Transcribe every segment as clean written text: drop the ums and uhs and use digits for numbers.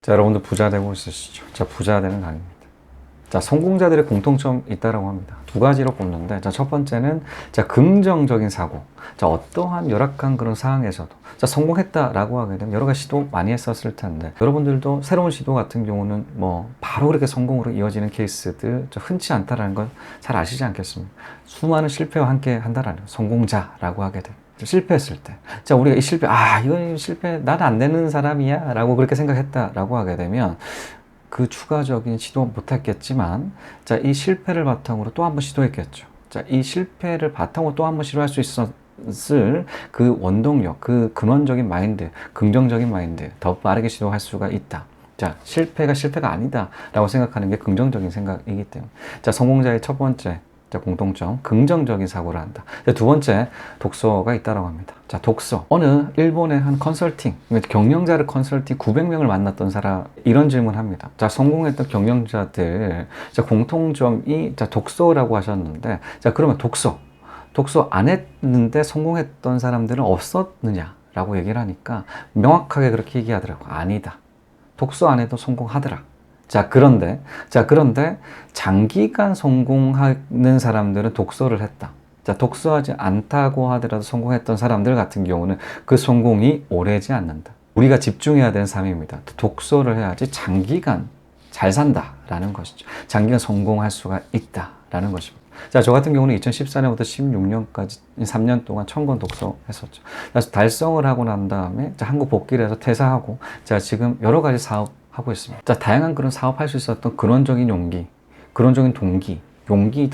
자, 여러분들 부자 되고 있으시죠? 자, 부자 되는 강의입니다. 자, 성공자들의 공통점이 있다고 합니다. 두 가지로 꼽는데, 자, 첫 번째는, 자, 긍정적인 사고. 자, 어떠한 열악한 그런 상황에서도, 자, 성공했다라고 하게 되면 여러 가지 시도 많이 했었을 텐데, 여러분들도 새로운 시도 같은 경우는 바로 그렇게 성공으로 이어지는 케이스들, 흔치 않다라는 걸 잘 아시지 않겠습니까? 수많은 실패와 함께 한다라는 성공자라고 하게 됩니다. 실패했을 때. 자, 우리가 이 실패, 이건 실패, 난 안 되는 사람이야. 라고 그렇게 생각했다라고 하게 되면 그 추가적인 시도 못했겠지만, 자, 이 실패를 바탕으로 또 한 번 시도했겠죠. 자, 이 실패를 바탕으로 또 한 번 시도할 수 있었을 그 원동력, 그 근원적인 마인드, 긍정적인 마인드, 더 빠르게 시도할 수가 있다. 자, 실패가 아니다. 라고 생각하는 게 긍정적인 생각이기 때문에. 자, 성공자의 첫 번째. 자, 공통점, 긍정적인 사고를 한다. 두 번째, 독서가 있다고 합니다. 자, 독서. 어느 일본의 한 컨설팅, 경영자를 컨설팅 900명을 만났던 사람, 이런 질문 합니다. 자, 성공했던 경영자들, 자, 공통점이, 자, 독서라고 하셨는데, 자, 그러면 독서 안 했는데 성공했던 사람들은 없었느냐? 라고 얘기를 하니까 명확하게 그렇게 얘기하더라고. 아니다. 독서 안 해도 성공하더라. 자, 그런데 장기간 성공하는 사람들은 독서를 했다. 자, 독서하지 않다고 하더라도 성공했던 사람들 같은 경우는 그 성공이 오래지 않는다. 우리가 집중해야 되는 삶입니다. 독서를 해야지 장기간 잘 산다라는 것이죠. 장기간 성공할 수가 있다라는 것입니다. 자, 저 같은 경우는 2014년부터 16년까지 3년 동안 1000권 독서했었죠. 그래서 달성을 하고 난 다음에 한국 복귀를 해서 퇴사하고, 자, 지금 여러 가지 사업 하고 있습니다. 자, 다양한 그런 사업할 수 있었던 근원적인 용기, 근원적인 동기, 동기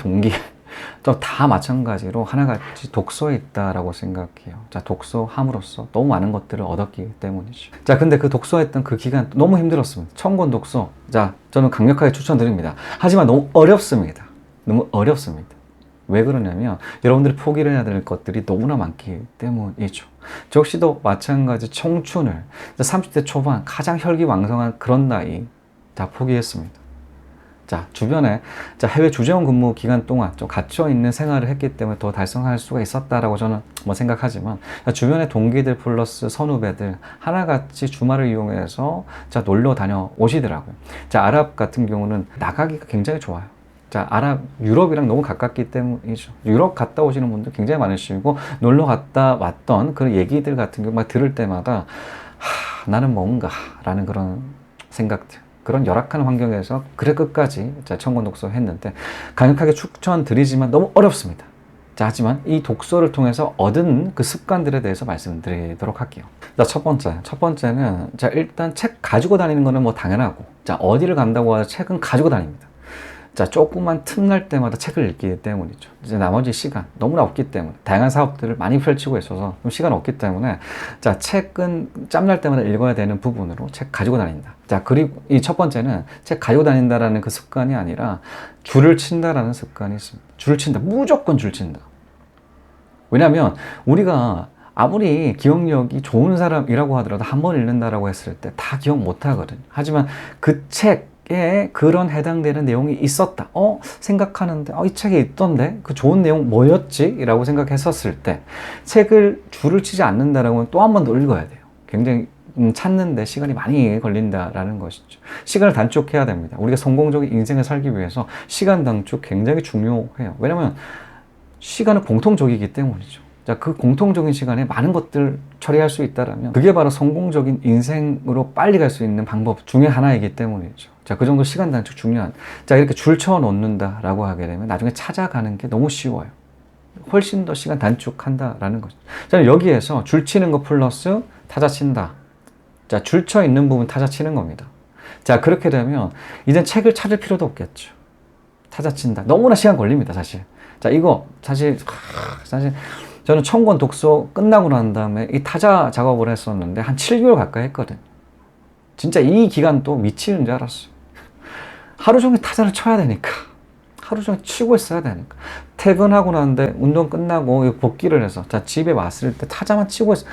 또 다 마찬가지로 하나같이 독서에 있다라고 생각해요. 자, 독서함으로써 너무 많은 것들을 얻었기 때문이죠. 자, 근데 그 독서했던 그 기간 너무 힘들었습니다. 1000권 독서. 자, 저는 강력하게 추천드립니다. 하지만 너무 어렵습니다. 왜 그러냐면 여러분들이 포기를 해야 될 것들이 너무나 많기 때문이죠. 저 역시도 마찬가지 청춘을 30대 초반 가장 혈기왕성한 그런 나이 다 포기했습니다. 자, 주변에 해외 주재원 근무 기간 동안 좀 갇혀있는 생활을 했기 때문에 더 달성할 수가 있었다라고 저는 생각하지만, 주변의 동기들 플러스 선후배들 하나같이 주말을 이용해서 놀러 다녀오시더라고요. 자, 아랍 같은 경우는 나가기가 굉장히 좋아요. 자, 유럽이랑 너무 가깝기 때문이죠. 유럽 갔다 오시는 분들 굉장히 많으시고, 놀러 갔다 왔던 그런 얘기들 같은 경우 막 들을 때마다, 나는 뭔가, 라는 그런 생각들. 그런 열악한 환경에서 그래 끝까지 1000권 독서 했는데, 강력하게 추천드리지만 너무 어렵습니다. 자, 하지만 이 독서를 통해서 얻은 그 습관들에 대해서 말씀드리도록 할게요. 자, 첫 번째는, 자, 일단 책 가지고 다니는 거는 당연하고, 자, 어디를 간다고 해서 책은 가지고 다닙니다. 자, 조금만 틈날 때마다 책을 읽기 때문이죠. 이제 나머지 시간 너무나 없기 때문에, 다양한 사업들을 많이 펼치고 있어서 좀 시간 없기 때문에, 자, 책은 짬날 때마다 읽어야 되는 부분으로 책 가지고 다닌다. 자, 그리고 이 첫 번째는 책 가지고 다닌다라는 그 습관이 아니라 줄을 친다라는 습관이 있습니다. 줄을 친다. 무조건 줄 친다. 왜냐하면 우리가 아무리 기억력이 좋은 사람이라고 하더라도 한 번 읽는다라고 했을 때 다 기억 못 하거든요. 하지만 그 책에 그런 해당되는 내용이 있었다. 생각하는데, 이 책에 있던데? 그 좋은 내용 뭐였지? 라고 생각했었을 때, 책을 줄을 치지 않는다라고 하면 또 한 번 더 읽어야 돼요. 굉장히 찾는데 시간이 많이 걸린다라는 것이죠. 시간을 단축해야 됩니다. 우리가 성공적인 인생을 살기 위해서 시간 단축 굉장히 중요해요. 왜냐면 시간은 공통적이기 때문이죠. 자, 그 공통적인 시간에 많은 것들 처리할 수 있다라면 그게 바로 성공적인 인생으로 빨리 갈 수 있는 방법 중에 하나이기 때문이죠. 자, 그 정도 시간 단축 중요한. 자, 이렇게 줄 쳐 놓는다라고 하게 되면 나중에 찾아가는 게 너무 쉬워요. 훨씬 더 시간 단축한다라는 거죠. 자, 여기에서 줄 치는 거 플러스 타자 친다. 자, 줄 쳐 있는 부분 타자 치는 겁니다. 자, 그렇게 되면 이젠 책을 찾을 필요도 없겠죠. 타자 친다. 너무나 시간 걸립니다, 사실. 자, 이거 사실 저는 1000권 독서 끝나고 난 다음에 이 타자 작업을 했었는데 한 7개월 가까이 했거든요. 진짜 이 기간 또 미치는 줄 알았어요. 하루 종일 타자를 쳐야 되니까. 하루 종일 치고 있어야 되니까. 퇴근하고 나는데 운동 끝나고 복귀를 해서, 자, 집에 왔을 때 타자만 치고 있어.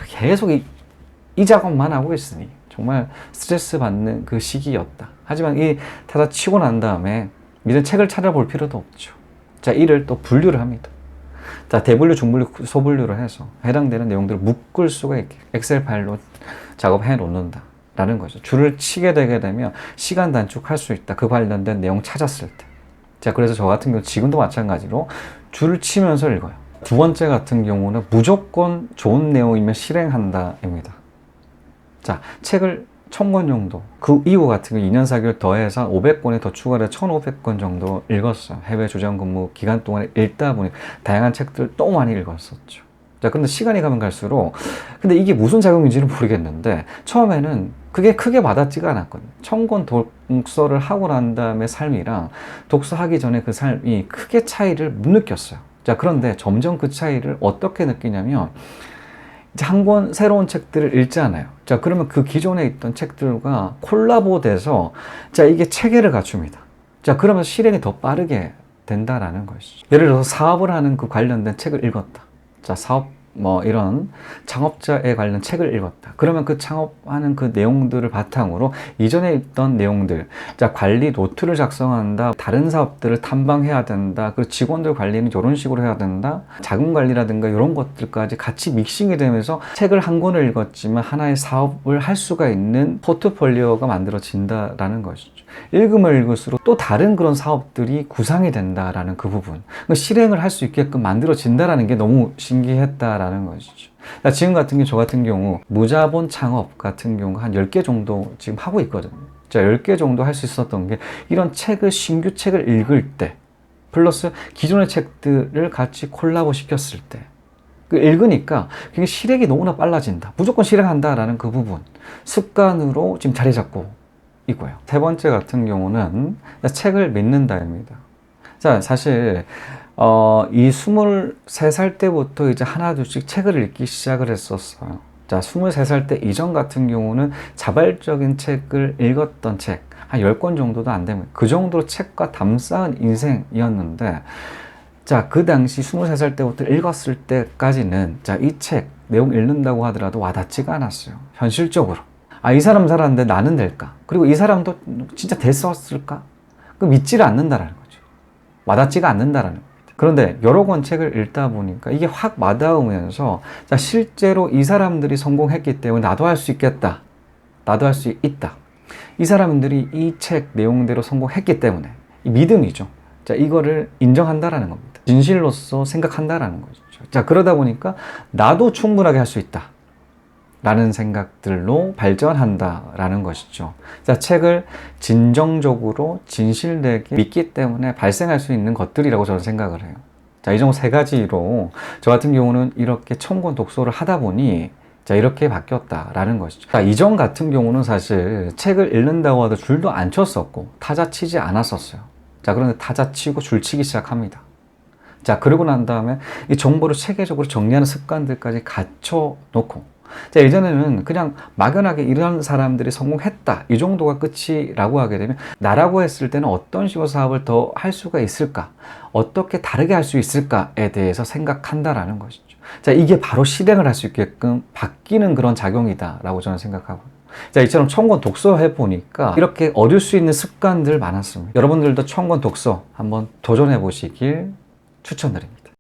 계속 이 작업만 하고 있으니 정말 스트레스 받는 그 시기였다. 하지만 이 타자 치고 난 다음에 이제 책을 찾아볼 필요도 없죠. 자, 이를 또 분류를 합니다. 자, 대분류, 중분류, 소분류를 해서 해당되는 내용들을 묶을 수가 있게 엑셀 파일로 작업해 놓는다 라는 거죠. 줄을 치게 되게 되면 시간 단축할 수 있다. 그 관련된 내용 찾았을 때. 자, 그래서 저 같은 경우 지금도 마찬가지로 줄을 치면서 읽어요. 두 번째 같은 경우는 무조건 좋은 내용이면 실행한다입니다. 자, 책을 1000권 정도, 그 이후 같은 경우 2년 4개월 더해서 500권에 더 추가를 1500권 정도 읽었어요. 해외 조정 근무 기간 동안에 읽다 보니 다양한 책들 또 많이 읽었었죠. 자, 근데 시간이 가면 갈수록, 근데 이게 무슨 작용인지는 모르겠는데, 처음에는 그게 크게 와닿지가 않았거든요. 1000권 독서를 하고 난 다음에 삶이랑 독서하기 전에 그 삶이 크게 차이를 못 느꼈어요. 자, 그런데 점점 그 차이를 어떻게 느끼냐면, 이제 한 권 새로운 책들을 읽잖아요. 자, 그러면 그 기존에 있던 책들과 콜라보 돼서, 자, 이게 체계를 갖춥니다. 자, 그러면 실행이 더 빠르게 된다라는 것이죠. 예를 들어서 사업을 하는 그 관련된 책을 읽었다. 자, 사업, 이런 창업자에 관련 책을 읽었다. 그러면 그 창업하는 그 내용들을 바탕으로 이전에 있던 내용들, 자, 관리 노트를 작성한다. 다른 사업들을 탐방해야 된다. 그리고 직원들 관리는 이런 식으로 해야 된다. 자금 관리라든가 이런 것들까지 같이 믹싱이 되면서 책을 한 권을 읽었지만 하나의 사업을 할 수가 있는 포트폴리오가 만들어진다라는 것이죠. 읽으면 읽을수록 또 다른 그런 사업들이 구상이 된다라는 그 부분, 실행을 할 수 있게끔 만들어진다라는 게 너무 신기했다라는 것이죠. 지금 같은 경우, 저 같은 경우 무자본 창업 같은 경우 한 10개 정도 지금 하고 있거든요. 자, 10개 정도 할 수 있었던 게 이런 책을, 신규 책을 읽을 때 플러스 기존의 책들을 같이 콜라보 시켰을 때 읽으니까 그게 실행이 너무나 빨라진다. 무조건 실행한다라는 그 부분, 습관으로 지금 자리 잡고 있고요. 세 번째 같은 경우는 책을 믿는다입니다. 자, 사실 이 23살 때부터 이제 하나둘씩 책을 읽기 시작을 했었어요. 자, 23살 때 이전 같은 경우는 자발적인 책을 읽었던 책 한 10권 정도도 안 됩니다. 그 정도로 책과 담쌓은 인생이었는데, 자, 그 당시 23살 때부터 읽었을 때까지는, 자, 이 책 내용 읽는다고 하더라도 와닿지가 않았어요. 현실적으로. 아, 이 사람 살았는데 나는 될까? 그리고 이 사람도 진짜 됐었을까? 그 믿지를 않는다라는 거죠. 와닿지가 않는다라는 겁니다. 그런데 여러 권 책을 읽다 보니까 이게 확 와닿으면서, 자, 실제로 이 사람들이 성공했기 때문에 나도 할 수 있겠다. 나도 할 수 있다. 이 사람들이 이 책 내용대로 성공했기 때문에, 이 믿음이죠. 자, 이거를 인정한다라는 겁니다. 진실로서 생각한다라는 거죠. 자, 그러다 보니까 나도 충분하게 할 수 있다. 라는 생각들로 발전한다라는 것이죠. 자, 책을 진정적으로 진실되게 믿기 때문에 발생할 수 있는 것들이라고 저는 생각을 해요. 자, 이 정도 세 가지로 저 같은 경우는 이렇게 1000권 독서를 하다 보니, 자, 이렇게 바뀌었다라는 것이죠. 자, 이전 같은 경우는 사실 책을 읽는다고 하도 줄도 안 쳤었고 타자 치지 않았었어요. 자, 그런데 타자 치고 줄 치기 시작합니다. 자, 그러고 난 다음에 이 정보를 체계적으로 정리하는 습관들까지 갖춰 놓고, 자, 예전에는 그냥 막연하게 이런 사람들이 성공했다, 이 정도가 끝이라고 하게 되면, 나라고 했을 때는 어떤 식으로 사업을 더 할 수가 있을까, 어떻게 다르게 할 수 있을까에 대해서 생각한다라는 것이죠. 자, 이게 바로 실행을 할 수 있게끔 바뀌는 그런 작용이다라고 저는 생각하고, 자, 이처럼 1000권 독서해 보니까 이렇게 얻을 수 있는 습관들 많았습니다. 여러분들도 1000권 독서 한번 도전해 보시길 추천드립니다.